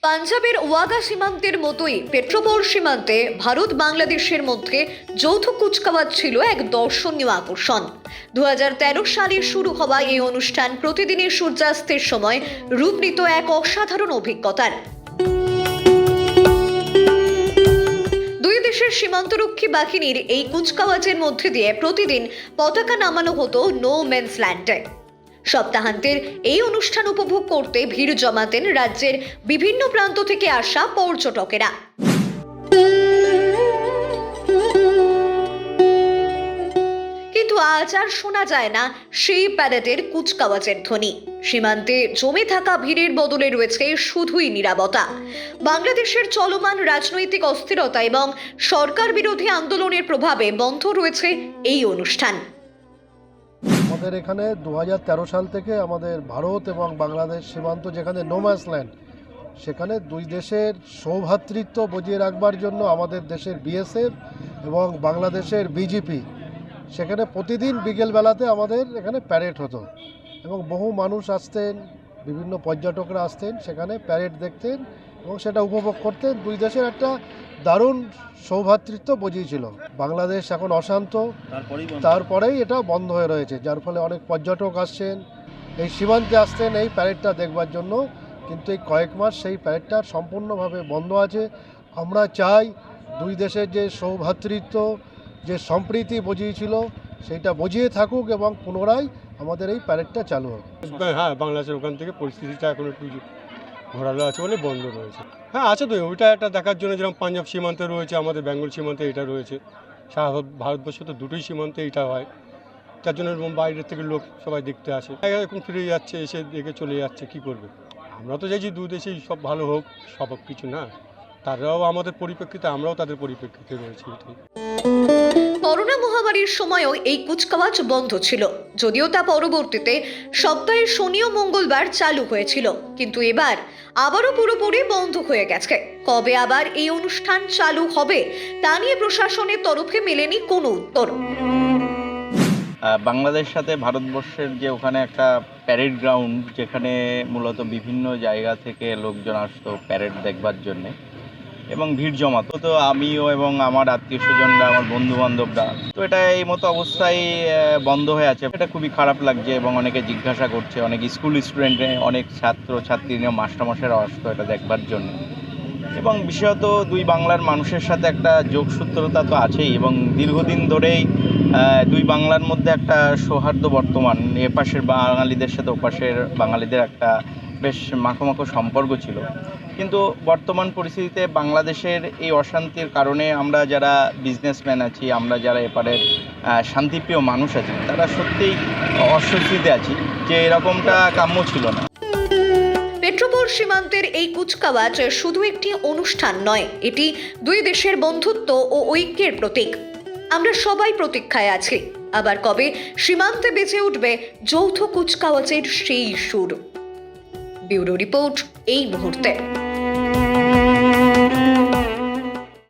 পাঞ্জাবের ওয়াগা সীমান্তের মতোই পেট্রোপোল সীমান্তে ভারত বাংলাদেশের মধ্যে যৌথ কুচকাওয়াজ ছিল এক দর্শনীয় আকর্ষণ। 2013 সালে শুরু হওয়া এই অনুষ্ঠান প্রতিদিনের সূর্যাস্তের সময় রূপ নিত এক অসাধারণ অভিজ্ঞতার। দুই দেশের সীমান্তরক্ষী বাহিনীর এই কুচকাওয়াজের মধ্যে দিয়ে প্রতিদিন পতাকা নামানো হতো নো মেন্স ল্যান্ডে। সপ্তাহান্তের এই অনুষ্ঠান উপভোগ করতে ভিড় জমাতেন রাজ্যের বিভিন্ন প্রান্ত থেকে আসা পর্যটকেরা। কিন্তু আজ আর শোনা যায় না সেই প্যারেডের কুচকাওয়াজের ধ্বনি। সীমান্তে জমে থাকা ভিড়ের বদলে রয়েছে শুধুই নীরবতা। বাংলাদেশের চলমান রাজনৈতিক অস্থিরতা এবং সরকার বিরোধী আন্দোলনের প্রভাবে বন্ধ রয়েছে এই অনুষ্ঠান। আমাদের এখানে 2013 সাল থেকে আমাদের ভারত এবং বাংলাদেশ সীমান্ত যেখানে নোম্যান্স ল্যান্ড, সেখানে দুই দেশের সৌভ্রাতৃত্ব বজিয়ে রাখবার জন্য আমাদের দেশের বিএসএফ এবং বাংলাদেশের বিজেপি সেখানে প্রতিদিন বিকেলবেলাতে আমাদের এখানে প্যারেড হতো এবং বহু মানুষ আসতেন, বিভিন্ন পর্যটকরা আসতেন সেখানে প্যারেড দেখতেন এবং সেটা উপভোগ করতেন। দুই দেশের একটা দারুণ সৌভ্রাতৃত্ব বজিয়েছিল। বাংলাদেশ এখন অশান্ত, তারপরেই এটা বন্ধ হয়ে রয়েছে, যার ফলে অনেক পর্যটক আসছেন, এই সীমান্তে আসতেন এই প্যারেডটা দেখবার জন্য। কিন্তু এই কয়েক মাস সেই প্যারেডটা সম্পূর্ণভাবে বন্ধ আছে। আমরা চাই দুই দেশের যে সৌভ্রাতৃত্ব, যে সম্প্রীতি বজিয়েছিল সেইটা বজিয়ে থাকুক এবং পুনরায় আমাদের এই প্যারেডটা চালু হোক। হ্যাঁ, বাংলাদেশের ওখান থেকে পরিস্থিতিটা এখন একটু ঘোরালো আছে বলে বন্ধ রয়েছে। হ্যাঁ আছে তো, ওইটা একটা দেখার জন্য, যেরকম পাঞ্জাব সীমান্তে রয়েছে, আমাদের বেঙ্গল সীমান্তে এটা রয়েছে। সারা ভারতবর্ষে তো দুটোই সীমান্তে এটা হয়, তার জন্য বাইরের থেকে লোক সবাই দেখতে আসে। এখন ফিরে যাচ্ছে, এসে দেখে চলে যাচ্ছে, কি করবে। আমরা তো চাইছি দু দেশেই সব ভালো হোক, সব কিছু না, তারাও আমাদের পরিপ্রেক্ষিতে, আমরাও তাদের পরিপ্রেক্ষিতে রয়েছি। এটাই। করোনা মহামারীর সময়ও এই কুচকাওয়াজ বন্ধ ছিল, যদিও তা পরবর্তীতে সপ্তাহের শনি ও মঙ্গলবার চালু হয়েছিল। কিন্তু এবার আবারও পুরোপুরি বন্ধ হয়ে গেছে। কবে আবার এই অনুষ্ঠান চালু হবে তা নিয়ে প্রশাসনের তরফে মেলেনি কোনো উত্তর। বাংলাদেশ সাথে ভারতবর্ষের যে ওখানে একটা প্যারেড গ্রাউন্ড, যেখানে মূলত বিভিন্ন জায়গা থেকে লোকজন আসতো প্যারেড দেখবার জন্যে এবং ভিড় জমাতো, তো আমিও এবং আমার আত্মীয় স্বজনরা, আমার বন্ধু বান্ধবরা, তো এটা এই মতো অবস্থায় বন্ধ হয়ে আছে। এটা খুবই খারাপ লাগছে এবং অনেকে জিজ্ঞাসা করছে, অনেক স্কুল স্টুডেন্ট, অনেক ছাত্র ছাত্রী, মাস্টারমশাইরা আসতো এটা দেখবার জন্য। এবং বিশেষত দুই বাংলার মানুষের সাথে একটা যোগসূত্রতা তো আছেই এবং দীর্ঘদিন ধরেই দুই বাংলার মধ্যে একটা সৌহার্দ্য বর্তমান, এপাশের বাঙালিদের সাথে ওপাশের বাঙালিদের একটা বেশ মাখো সম্পর্ক ছিল। কিন্তু বর্তমান পরিস্থিতিতে বাংলাদেশের এই অশান্তির কারণে আমরা যারা বিজনেসম্যান আছি, আমরা যারা এপারের শান্তিপ্রিয় মানুষ আছি, তারা সত্যিই অস্বস্তিতে আছি যে এরকমটা কাম্য ছিল না। পেট্রোপোল সীমান্তের এই কুচকাওয়াজ শুধু একটি অনুষ্ঠান নয়, এটি দুই দেশের বন্ধুত্ব ও ঐক্যের প্রতীক। আমরা সবাই প্রতীক্ষায় আছি, আবার কবে সীমান্তে বেজে উঠবে যৌথ কুচকাওয়াজের সেই সুর। ব্যুরো রিপোর্ট এই মুহূর্তে।